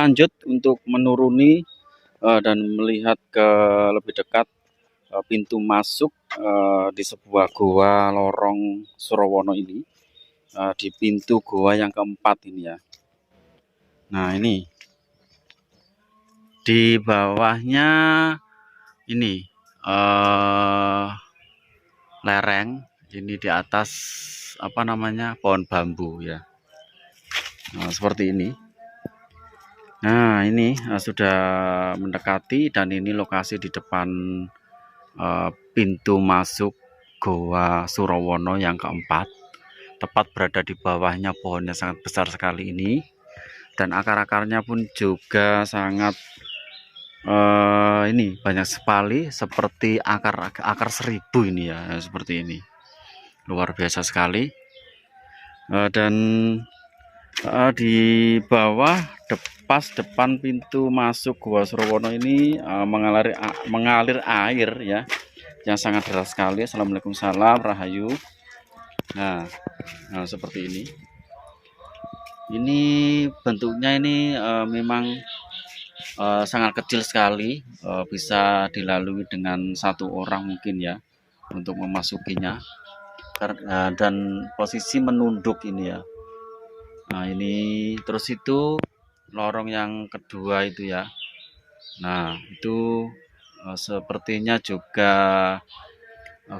lanjut untuk menuruni dan melihat ke lebih dekat pintu masuk di sebuah goa lorong Surawono ini, di pintu goa yang keempat ini ya. Nah ini di bawahnya ini lereng, ini di atas apa namanya, pohon bambu ya. Nah, seperti ini. Nah ini sudah mendekati, dan ini lokasi di depan pintu masuk Goa Surawono yang keempat, tepat berada di bawahnya pohonnya sangat besar sekali ini, dan akar-akarnya pun juga sangat ini banyak sekali, seperti akar seribu ini ya, seperti ini, luar biasa sekali. Dan di bawah pas depan pintu masuk Goa Surawono ini mengalir air ya, yang sangat deras sekali. Assalamualaikum, salam rahayu. Nah, seperti ini. Ini bentuknya ini memang sangat kecil sekali, bisa dilalui dengan satu orang mungkin ya untuk memasukinya, dan posisi menunduk ini ya. Nah ini terus itu lorong yang kedua itu ya. Nah itu sepertinya juga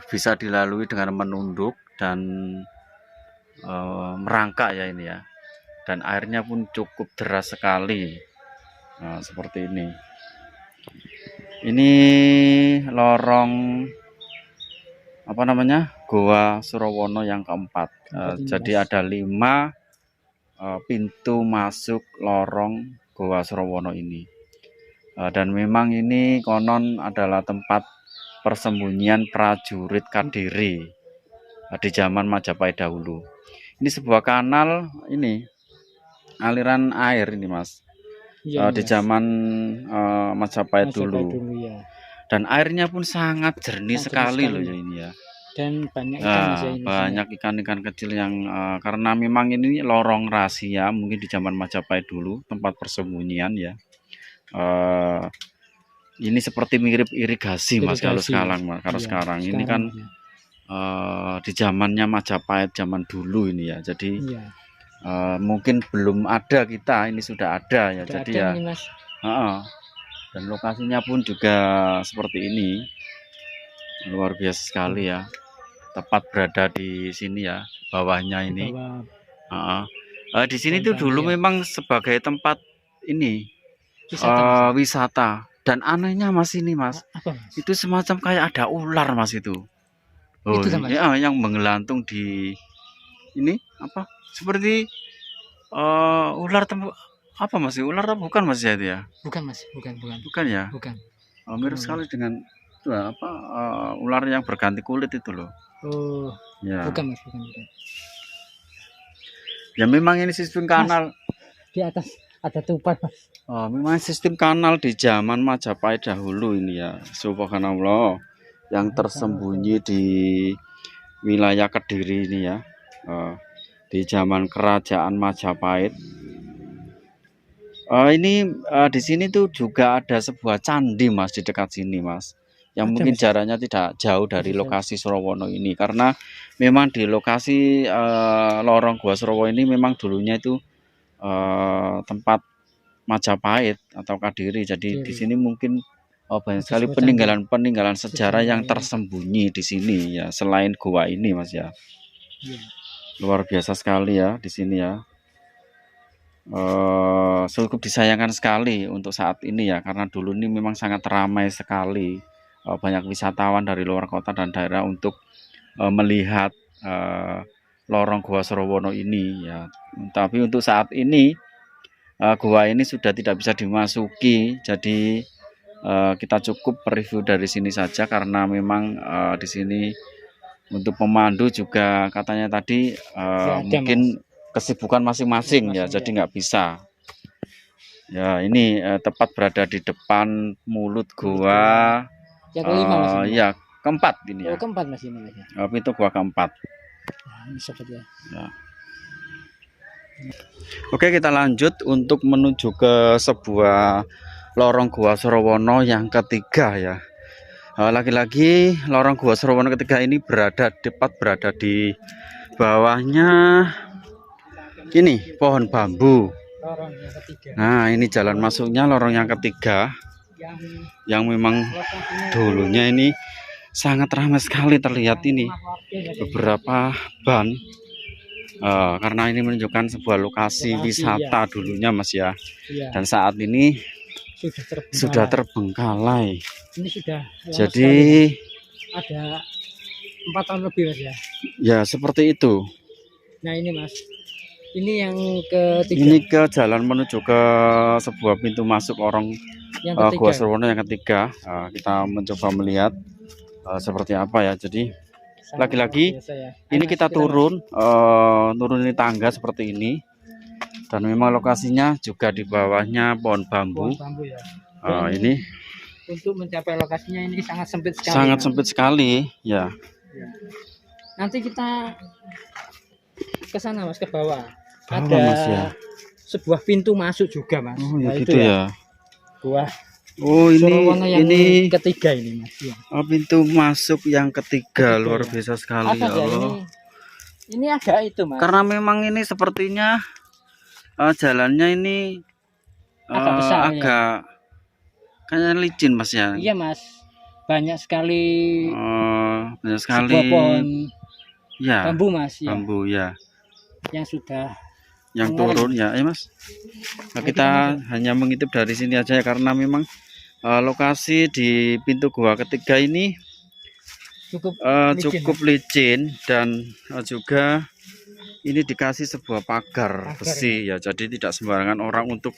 bisa dilalui dengan menunduk dan merangkak ya ini ya, dan airnya pun cukup deras sekali. Nah seperti ini lorong apa namanya, Goa Surawono yang keempat. Jadi ada 5 pintu masuk lorong Goa Surawono ini, dan memang ini konon adalah tempat persembunyian prajurit Kadiri di zaman Majapahit dahulu. Ini sebuah kanal, ini aliran air ini mas, di zaman Majapahit dulu ya. Dan airnya pun sangat jernih sekali loh ya ini ya. Dan banyak ikan, banyak ikan-ikan kecil yang karena memang ini lorong rahasia mungkin di zaman Majapahit dulu, tempat persembunyian ya. Ini seperti mirip irigasi mas kalau sekarang sekarang ini kan di zamannya Majapahit zaman dulu ini ya. Jadi mungkin belum ada, kita ini sudah ada ya. Jadi ya ini, mas. Dan lokasinya pun juga seperti ini, luar biasa sekali ya, tepat berada di sini ya, bawahnya ini. Di sini tuh dulu memang sebagai tempat ini wisata. Dan anehnya mas ini mas, itu semacam kayak ada ular mas itu. Oh ya, yang menggelantung di ini apa? Seperti ular apa mas? Ular apa bukan mas ya itu ya? Bukan mas, bukan ya? Bukan. Mirip sekali dengan itu apa, ular yang berganti kulit itu loh. Oh ya. Bukan mas, bukan. Ya memang ini sistem kanal mas, di atas ada tupai mas. Memang sistem kanal di zaman Majapahit dahulu ini ya, subhanallah, yang tersembunyi di wilayah Kediri ini ya, di zaman kerajaan Majapahit. Ini di sini tuh juga ada sebuah candi mas di dekat sini mas, yang mungkin jaraknya tidak jauh dari lokasi Surawono ini, karena memang di lokasi lorong Goa Surawono ini memang dulunya itu tempat Majapahit atau Kadiri. Jadi di sini mungkin banyak sekali peninggalan sejarah yang tersembunyi di sini ya, selain goa ini mas ya. Luar biasa sekali ya di sini ya. Cukup disayangkan sekali untuk saat ini ya, karena dulu ini memang sangat ramai sekali, banyak wisatawan dari luar kota dan daerah untuk melihat lorong Goa Surawono ini ya. Tapi untuk saat ini goa ini sudah tidak bisa dimasuki, jadi kita cukup review dari sini saja, karena memang di sini untuk pemandu juga katanya tadi mungkin kesibukan masing-masing ya, jadi nggak bisa ya. Ini tepat berada di depan mulut goa yang kelima mas ini. Ya keempat ini ya. Keempat mas ini mas. Itu goa keempat ya. Oke, kita lanjut untuk menuju ke sebuah lorong Gua Surawono yang ketiga ya. Lagi-lagi lorong Gua Surawono ketiga ini tepat berada di bawahnya ini pohon bambu. Lorong yang ketiga. Nah, ini jalan masuknya lorong yang ketiga yang memang dulunya ini sangat ramai sekali terlihat ini beberapa ban. Karena ini menunjukkan sebuah lokasi wisata dulunya Mas ya. Dan saat ini sudah terbengkalai. Ini sudah jadi ada 4 tahun lebih Mas ya. Ya seperti itu. Nah ini Mas, ini yang ketiga. Ini ke jalan menuju ke sebuah pintu masuk lorong Gua Surawono yang ketiga. Kita mencoba melihat seperti apa ya. Jadi lagi-lagi ini kita turun ini tangga seperti ini, dan memang lokasinya juga di bawahnya pohon bambu. Ya. Ini untuk mencapai lokasinya ini sangat sempit sekali. Sangat sempit sekali ya. Nanti kita ke sana Mas, ke bawah. Ada Mas, ya. Sebuah pintu masuk juga Mas. Oh ya, gitu ya. Gua ini ketiga ini Mas. Ya. Pintu masuk yang ketiga luar biasa sekali ya Allah. Ini agak itu Mas. Karena memang ini sepertinya jalannya ini agak besar, agak kayaknya licin Mas ya. Iya Mas. Banyak sekali. Banyak sekali. Sebuah pohon ya. Bambu Mas. Ya. Bambu ya. Yang sudah. Yang turun ya, Mas. Nah, kita hanya mengintip dari sini aja ya, karena memang lokasi di pintu gua ketiga ini cukup licin dan juga ini dikasih sebuah pagar besi ya, jadi tidak sembarangan orang untuk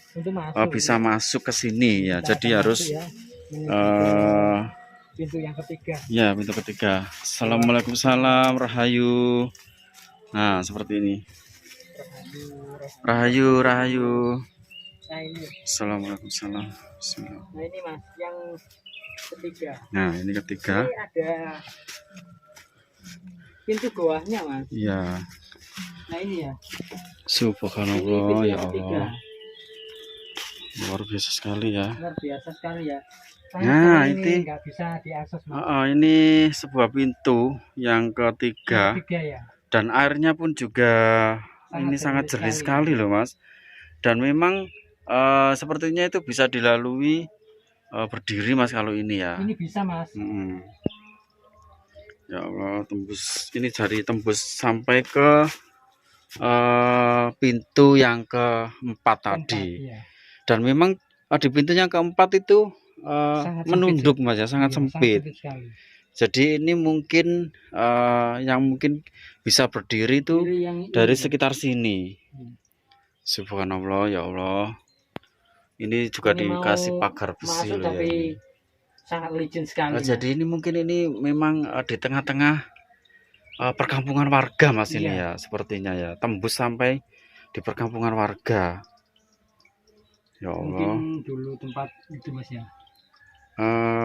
bisa masuk ke sini ya. Jadi harus pintu yang ketiga. Ya, pintu ketiga. Assalamualaikum, salam, rahayu. Nah, seperti ini. Rahayu. Nah ini. Assalamualaikum, salam. Nah ini Mas, yang ketiga. Nah ini ketiga. Ini ada pintu goanya Mas. Iya. Nah ini ya. Subhanallah ya Allah. Luar biasa sekali ya. Luar biasa sekali ya. Nah ini nggak bisa diakses Mas. Ini sebuah pintu yang ketiga. Ya. Dan airnya pun juga sangat jernih sekali loh Mas. Dan memang sepertinya itu bisa dilalui berdiri Mas kalau ini ya. Ini bisa Mas. Ya Allah, tembus ini, dari tembus sampai ke pintu yang keempat tadi. Ya. Dan memang di pintu yang keempat itu menunduk Mas ya, sangat sempit. Jadi ini mungkin yang mungkin bisa berdiri itu dari sekitar sini. Subhanallah ya Allah. Ini juga dikasih pagar besi loh ya. Ini sangat licin sekali. Jadi ini mungkin ini memang di tengah-tengah perkampungan warga Mas ini ya, sepertinya ya. Tembus sampai di perkampungan warga. Ya Allah. Mungkin dulu tempat itu Mas ya.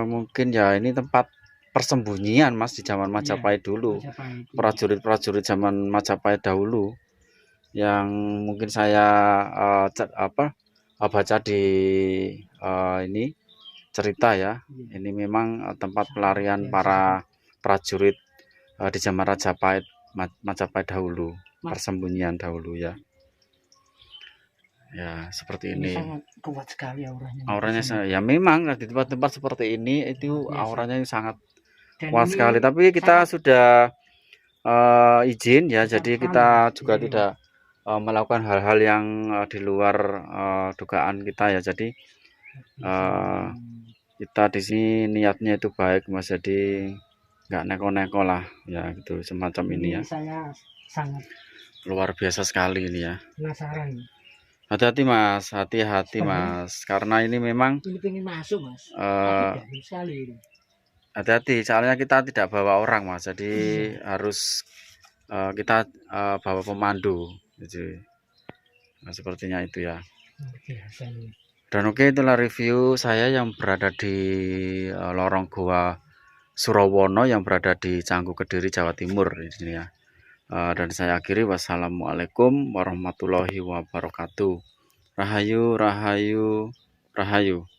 Mungkin ya ini tempat persembunyian Mas di zaman Majapahit dulu. Prajurit-prajurit zaman Majapahit dahulu yang mungkin saya baca di ini cerita ya. Ini memang tempat pelarian para prajurit di zaman Majapahit dahulu, persembunyian dahulu ya. Ya seperti ini. Sangat kuat sekali auranya. Auranya ya memang di tempat-tempat seperti ini itu auranya sangat kuat sekali. Tapi kita sudah izin ya, jadi kita juga tidak melakukan hal-hal yang di luar dugaan kita ya. Jadi kita di sini niatnya itu baik Mas, jadi nggak neko-neko lah ya gitu, semacam ini ya. Saya sangat luar biasa sekali ini ya. Penasaran. Hati-hati Mas, hati-hati Mas, karena ini memang ini pengen masuk Mas. Hati-hati, soalnya kita tidak bawa orang Mas, jadi harus kita bawa pemandu gitu. Nah, sepertinya itu ya. Dan oke, itulah review saya yang berada di lorong Gua Surawono yang berada di Canggu Kediri, Jawa Timur di sini ya. Dan saya akhiri, wassalamualaikum warahmatullahi wabarakatuh. Rahayu, rahayu, rahayu.